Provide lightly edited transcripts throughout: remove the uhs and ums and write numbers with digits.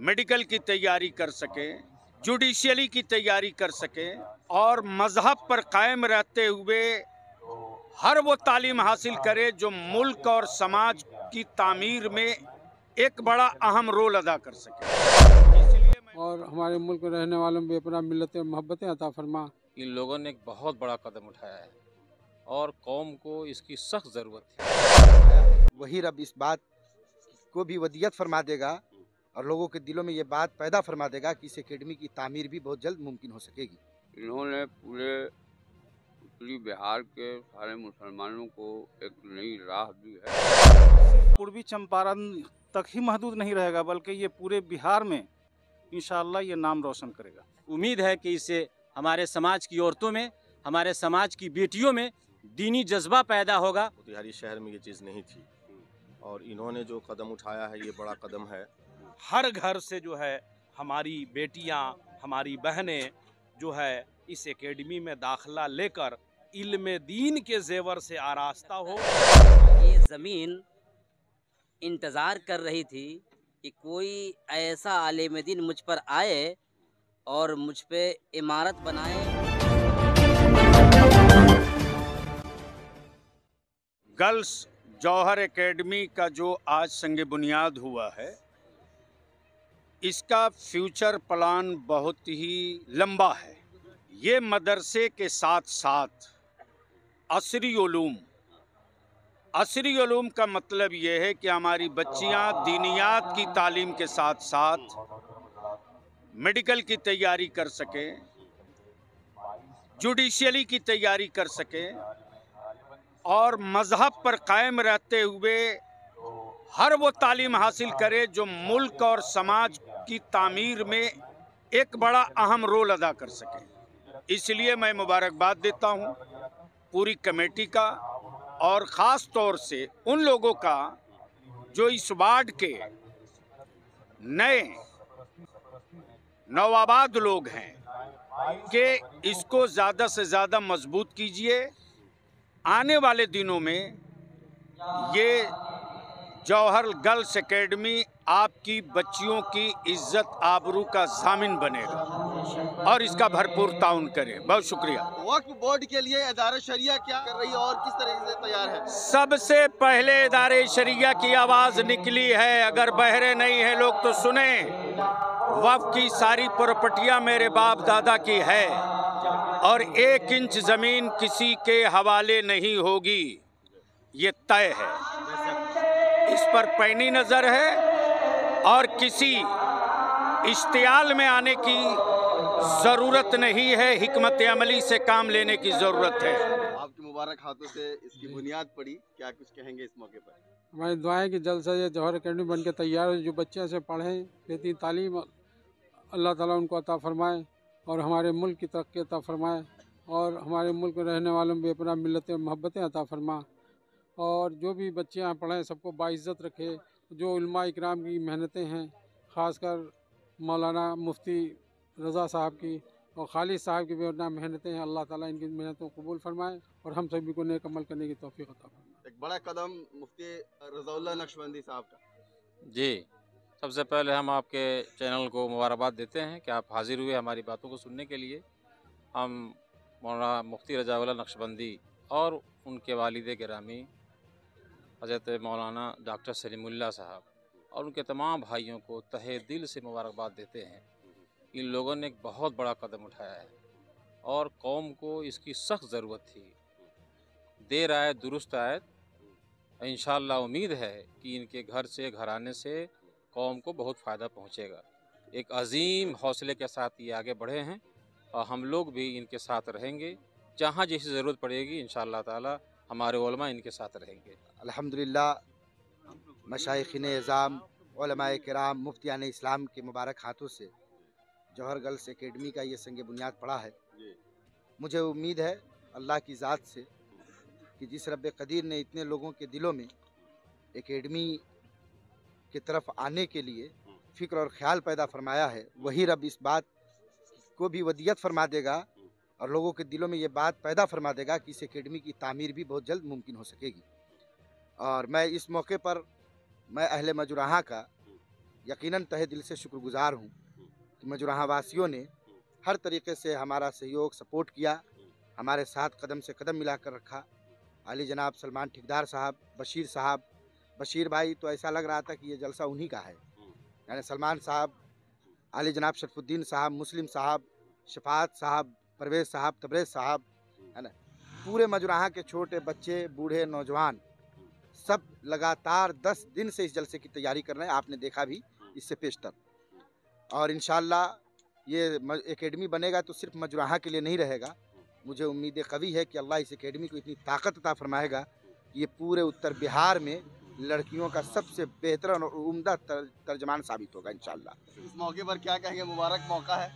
Medical की तैयारी कर सकें, जुडिशियली की तैयारी कर सकें और मजहब पर कायम रहते हुए हर वो तालीम हासिल करे जो मुल्क और समाज की तामीर में एक बड़ा अहम रोल अदा कर सके। और हमारे मुल्क में रहने वालों में बेपनाह मिल्लतें और मोहब्बतें अता फरमा। इन लोगों ने एक बहुत बड़ा कदम उठाया है और कौम को इसकी सख्त ज़रूरत है। वही रब इस बात को भी वदियत फरमा देगा और लोगों के दिलों में ये बात पैदा फरमा देगा कि इस एकेडमी की तामीर भी बहुत जल्द मुमकिन हो सकेगी। इन्होंने पूरे उत्तरी बिहार के सारे मुसलमानों को एक नई राह दी है। पूर्वी चंपारण तक ही महदूद नहीं रहेगा बल्कि ये पूरे बिहार में इंशाअल्लाह ये नाम रोशन करेगा। उम्मीद है कि इससे हमारे समाज की औरतों में, हमारे समाज की बेटियों में दीनी जज्बा पैदा होगा। मोतिहारी शहर में ये चीज़ नहीं थी और इन्होंने जो कदम उठाया है ये बड़ा कदम है। हर घर से जो है हमारी बेटियां, हमारी बहनें जो है इस एकेडमी में दाखिला लेकर इल्म दीन के जेवर से आरास्ता हो। ये ज़मीन इंतज़ार कर रही थी कि कोई ऐसा आलिम दीन मुझ पर आए और मुझ पे इमारत बनाए। गर्ल्स जौहर एकेडमी का जो आज संग बुनियाद हुआ है, इसका फ्यूचर प्लान बहुत ही लंबा है। ये मदरसे के साथ साथ असरी उलूम का मतलब ये है कि हमारी बच्चियां दीनियात की तालीम के साथ साथ मेडिकल की तैयारी कर सकें, जुडिशियली की तैयारी कर सकें और मजहब पर कायम रहते हुए हर वो तालीम हासिल करे जो मुल्क और समाज की तामीर में एक बड़ा अहम रोल अदा कर सके। इसलिए मैं मुबारकबाद देता हूँ पूरी कमेटी का और ख़ास तौर से उन लोगों का जो इस वार्ड के नए नवाबाद लोग हैं कि इसको ज़्यादा से ज़्यादा मजबूत कीजिए। आने वाले दिनों में ये जौहर गर्ल्स एकेडमी आपकी बच्चियों की इज्जत आबरू का ज़ामिन बनेगा और इसका भरपूर ताउन करें। बहुत शुक्रिया। वक्फ बोर्ड के लिए इदारा शरिया क्या कर रही है और किस तरह से तैयार है? सबसे पहले इदारे शरिया की आवाज़ निकली है। अगर बहरे नहीं है लोग तो सुने। वक्फ की सारी प्रॉपर्टियां मेरे बाप दादा की है और 1 इंच ज़मीन किसी के हवाले नहीं होगी, ये तय है। इस पर पैनी नज़र है और किसी इश्तियाल में आने की ज़रूरत नहीं है। हिकमत अमली से काम लेने की ज़रूरत है। आपके मुबारक हाथों से इसकी बुनियाद पड़ी, क्या कुछ कहेंगे इस मौके पर? हमारी दुआएं कि जल्द से जल्द जौहर एकेडमी बन के तैयार हो, जो बच्चे से पढ़ें, बेहतरीन तालीम अल्लाह ताला उनको अता फरमाए और हमारे मुल्क की तरक्की अता फरमाए और हमारे मुल्क में रहने वालों में बेपनाह मिल्लतें और मोहब्बतें अता फरमा और जो भी बच्चे यहाँ पढ़ें सबको बाइज़्ज़त रखे। जो उलमा इकराम की मेहनतें हैं, ख़ासकर मौलाना मुफ्ती रज़ा साहब की और खालिद साहब की बेपनाह मेहनतें हैं, अल्लाह ताला इनकी मेहनतों को कबूल फरमाए और हम सभी को नेक अमल करने की तौफीक अता फरमाए। एक बड़ा कदम मुफ्ती रज़ाउल्लाह नक्शबंदी साहब का। जी, सबसे पहले हम आपके चैनल को मुबारकबाद देते हैं कि आप हाजिर हुए हमारी बातों को सुनने के लिए। हम मौलाना मुफ्ती रज़ाउल्लाह नक्शबंदी और उनके वालिद गिरामी हज़रत मौलाना डॉक्टर सलीमुल्लाह साहब और उनके तमाम भाइयों को तहे दिल से मुबारकबाद देते हैं। इन लोगों ने एक बहुत बड़ा कदम उठाया है और कौम को इसकी सख्त ज़रूरत थी। देर आए दुरुस्त आए। इंशाअल्लाह उम्मीद है कि इनके घर से, घराने से कौम को बहुत फ़ायदा पहुँचेगा। एक अजीम हौसले के साथ ये आगे बढ़े हैं और हम लोग भी इनके साथ रहेंगे। जहाँ जैसी ज़रूरत पड़ेगी इंशाअल्लाह ताला हमारे उलमा इनके साथ रहेंगे। अल्हम्दुलिल्लाह मशाइख़िन इज़ाम, उलमाए किराम, मुफ्तियान इस्लाम के मुबारक हाथों से जौहर गर्ल्स एकेडमी का ये संग बुनियाद पड़ा है। मुझे उम्मीद है अल्लाह की ज़ात से कि जिस रब कदीर ने इतने लोगों के दिलों में एकेडमी की तरफ आने के लिए फ़िक्र और ख्याल पैदा फरमाया है, वही रब इस बात को भी वदियत फरमा देगा और लोगों के दिलों में ये बात पैदा फरमा देगा कि इस एकेडमी की तामीर भी बहुत जल्द मुमकिन हो सकेगी। और मैं इस मौके पर मैं अहले मजुराहा का यकीनन तहे दिल से शुक्रगुजार हूँ कि मजुराहा वासियों ने हर तरीके से हमारा सहयोग सपोर्ट किया, हमारे साथ कदम से कदम मिलाकर रखा। आली जनाब सलमान ठेकेदार साहब, बशीर साहब, बशीर भाई तो ऐसा लग रहा था कि ये जलसा उन्हीं का है, यानी सलमान साहब, आली जनाब शरफुद्दीन साहब, मुस्लिम साहब, शफात साहब, परवेज साहब, तबरेज साहब, है ना, पूरे मजुराहा के छोटे बच्चे, बूढ़े, नौजवान सब लगातार 10 दिन से इस जलसे की तैयारी कर रहे हैं। आपने देखा भी इससे पेशतर। और इंशाअल्लाह ये एकेडमी बनेगा तो सिर्फ मजुराहा के लिए नहीं रहेगा। मुझे उम्मीद कवी है कि अल्लाह इस एकेडमी को इतनी ताकत अता फरमाएगा कि ये पूरे उत्तर बिहार में लड़कियों का सबसे बेहतर और उम्दा तर्जमान साबित होगा इंशाअल्लाह। इस मौके पर क्या कहेंगे? मुबारक मौका है।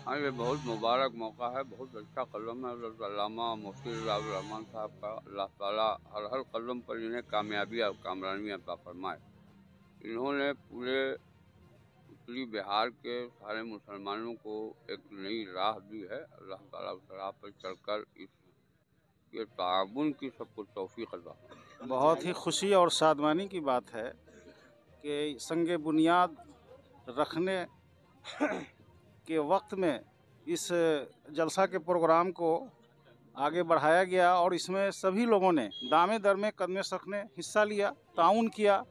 हाँ, ये बहुत मुबारक मौका है, बहुत अच्छा कलम है अल्लामा मुफ्ती रज़ाउल रहमान साहब का। अल्लाह ताला हर कदम पर इन्हें कामयाबी और कामरानी अता फरमाए। इन्होंने पूरे उत्तरी बिहार के सारे मुसलमानों को एक नई राह दी है। अल्लाह ताला उस राह पर चलकर ये ताउन की सबको तौफीक अता फरमाए। बहुत ही खुशी और सादमानी की बात है कि संगे बुनियाद रखने के वक्त में इस जलसा के प्रोग्राम को आगे बढ़ाया गया और इसमें सभी लोगों ने दामे दर में कदम सख ने हिस्सा लिया, ताउन किया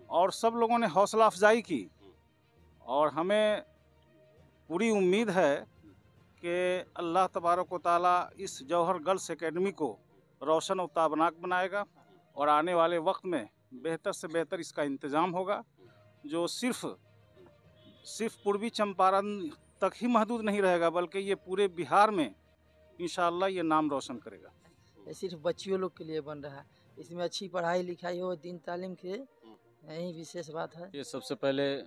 और सब लोगों ने हौसला अफजाई की। और हमें पूरी उम्मीद है कि अल्लाह तबारक व तआला इस जौहर गर्ल्स एकेडमी को रोशन और ताबनाक बनाएगा और आने वाले वक्त में बेहतर से बेहतर इसका इंतज़ाम होगा, जो सिर्फ पूर्वी चंपारण तक ही महदूद नहीं रहेगा बल्कि ये पूरे बिहार में इंशाअल्लाह ये नाम रोशन करेगा। ये सिर्फ बच्चियों लोग के लिए बन रहा है, इसमें अच्छी पढ़ाई लिखाई हो, दीन तालीम के, यही विशेष बात है। ये सबसे पहले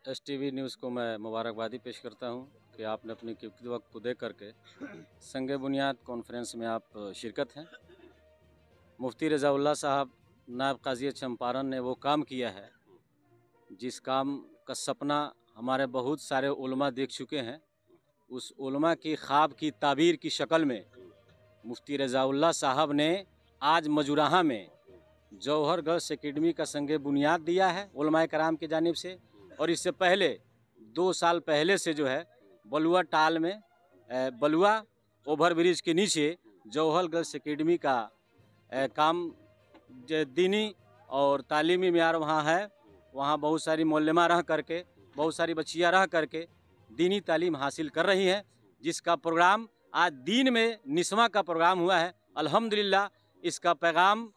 STV न्यूज़ को मैं मुबारकबादी पेश करता हूँ कि आपने अपने कीमती वक्त को दे करके संगे बुनियाद कॉन्फ्रेंस में आप शिरकत हैं। मुफ्ती रज़ाउल्लाह साहब नायब काज़ी चंपारण ने वो काम किया है जिस काम का सपना हमारे बहुत सारे उलमा देख चुके हैं। उस उलमा की ख्वाब की ताबीर की शक्ल में मुफ्ती रज़ाउल्लाह साहब ने आज मजुराहा में जौहर गर्ल्स एकेडमी का संगे बुनियाद दिया है उलमाए कराम की जानिब से। और इससे पहले 2 साल पहले से जो है बलुआ टाल में बलुआ ओवर ब्रिज के नीचे जौहर गर्ल्स एकेडमी का काम दीनी और तालीमी मेयार वहाँ है। वहाँ बहुत सारी मौलमा रह करके, बहुत सारी बच्चियाँ रह करके दीनी तालीम हासिल कर रही हैं, जिसका प्रोग्राम आज दिन में निस्वा का प्रोग्राम हुआ है। अल्हम्दुलिल्लाह इसका पैगाम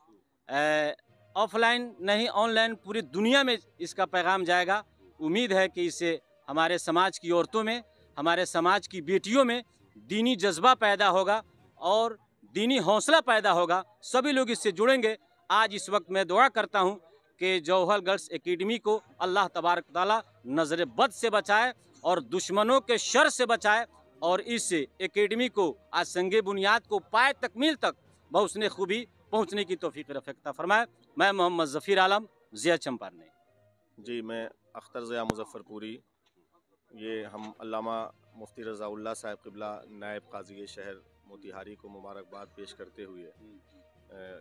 ऑफलाइन नहीं ऑनलाइन पूरी दुनिया में इसका पैगाम जाएगा। उम्मीद है कि इससे हमारे समाज की औरतों में, हमारे समाज की बेटियों में दीनी जज्बा पैदा होगा और दीनी हौसला पैदा होगा। सभी लोग इससे जुड़ेंगे। आज इस वक्त मैं दुआ करता हूँ कि जौहर गर्ल्स एकेडमी को अल्लाह तबारक ताला नज़र बद से बचाए और दुश्मनों के शर से बचाए और इस एकेडमी को आज संगे बुनियाद को पाए तकमील तक बहुसने खूबी पहुँचने की तौफीक रफ़्ता फरमाए। मैं मोहम्मद ज़फ़ीर आलम, ज़िया चंपारने। जी, मैं अख्तर ज़िया मुज़फ़्फ़रपुरी। ये हम अल्लामा मुफ्ती रज़ाउल्लाह साहब क़िबला नायब काज़ी शहर मोतिहारी को मुबारकबाद पेश करते हुए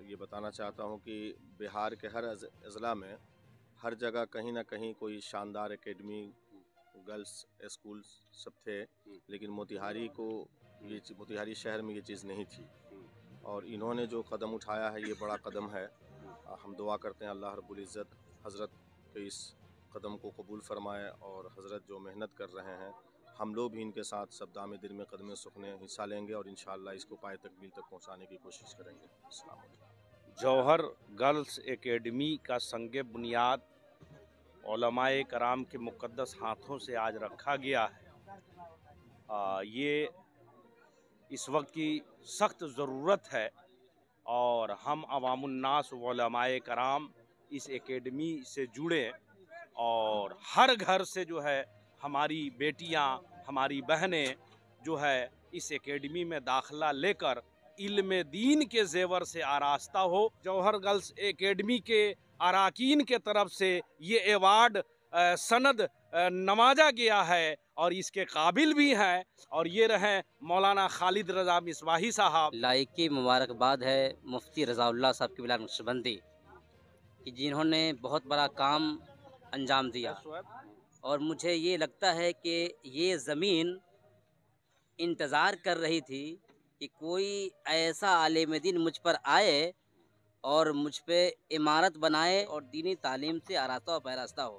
ये बताना चाहता हूँ कि बिहार के हर अज़ला में हर जगह कहीं ना कहीं कोई शानदार एकेडमी, गर्ल्स स्कूल सब थे, लेकिन मोतिहारी शहर में ये चीज़ नहीं थी। और इन्होंने जो कदम उठाया है ये बड़ा कदम है। हम दुआ करते हैं अल्लाह रब्बुल इज़्ज़त हज़रत के इस कदम को कबूल फरमाए और हज़रत जो मेहनत कर रहे हैं हम लोग भी इनके साथ सब दामे दिल में कदम सुखने हिस्सा लेंगे और इंशाअल्लाह इसको पाए तकमील तक पहुंचाने की कोशिश करेंगे। अस्सलाम वालेकुम। जौहर गर्ल्स एकेडमी का संगे बुनियाद उलमाए कराम के मुक़द्दस हाथों से आज रखा गया है। ये इस वक्त की सख्त ज़रूरत है और हम अवामुन्नास उलमाए कराम इस एकेडमी से जुड़े और हर घर से जो है हमारी बेटियां, हमारी बहनें जो है इस एकेडमी में दाखिला लेकर इल्म दीन के जेवर से आरास्ता हो। जौहर गर्ल्स एकेडमी के अराकीन के तरफ से ये एवार्ड सनद नवाजा गया है और इसके काबिल भी हैं और ये रहे मौलाना खालिद रज़ा मिसबाही साहब। लायकी मुबारकबाद है मुफ्ती रज़ाउल्लाह साहब क़िबला नक्शबंदी कि जिन्होंने बहुत बड़ा काम अंजाम दिया और मुझे ये लगता है कि ये ज़मीन इंतज़ार कर रही थी कि कोई ऐसा आलिम दीन मुझ पर आए और मुझ पे इमारत बनाए और दीनी तालीम से आरास्ता और पैरास्ता हो।